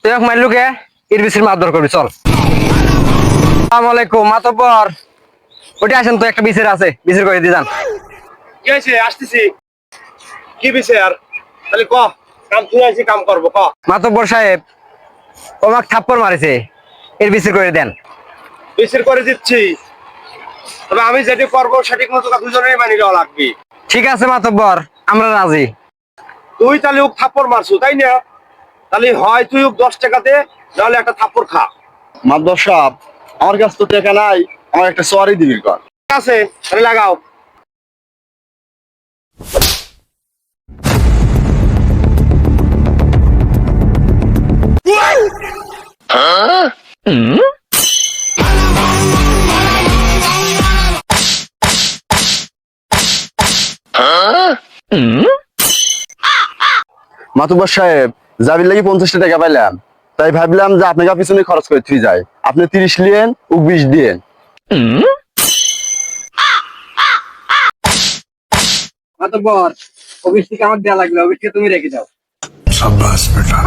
তুই এক মাইলুকে ইরবিসির মারধর করবি, চল। আসসালামু আলাইকুম মাতব্বর, ওটি আসেন তো, একটা বিচার আছে, বিচার করে দিয়ে যান। কি হয়েছে? আসতেছি। কি বিচার? তাহলে ক, কাম তুই আইছি, কাম করবো ক। মাতব্বর সাহেব, ও আমাকে থাপ্পড় মারিছে, এর বিচার করে দেন। বিচার করে দিচ্ছি, তবে আমি যেটি করবো সেটি কিন্তু তোকে দুজনেরই মানি নেওয়া লাগবে। ঠিক আছে মাতব্বর, আমরা রাজি। তুই তাহলে ওক থাপ্পড় মারছু, তাই না? তাহলে হয় তুই ওক 10 টাকা দে, নাহলে একটা থাপ্পড় খা। মাদবর সাহেব, আমার কাছে তো টাকা নাই, আমার একটা সরি দিবি কর। ঠিক আছে, তাহলে লাগাও। মাতুব্বর সাহেব, যাবির লাগি 50 টাকা পাইলাম, তাই ভাবলাম যে আপনাকে পিছনে খরচ করে তুই যায়, আপনি 30 লিয়েন ও 20 দিয়েন। মাতব্বর, অফিস থেকে আমার দেওয়া লাগলো, অফিসকে তুমি রেখে যাও। शाबाश बेटा।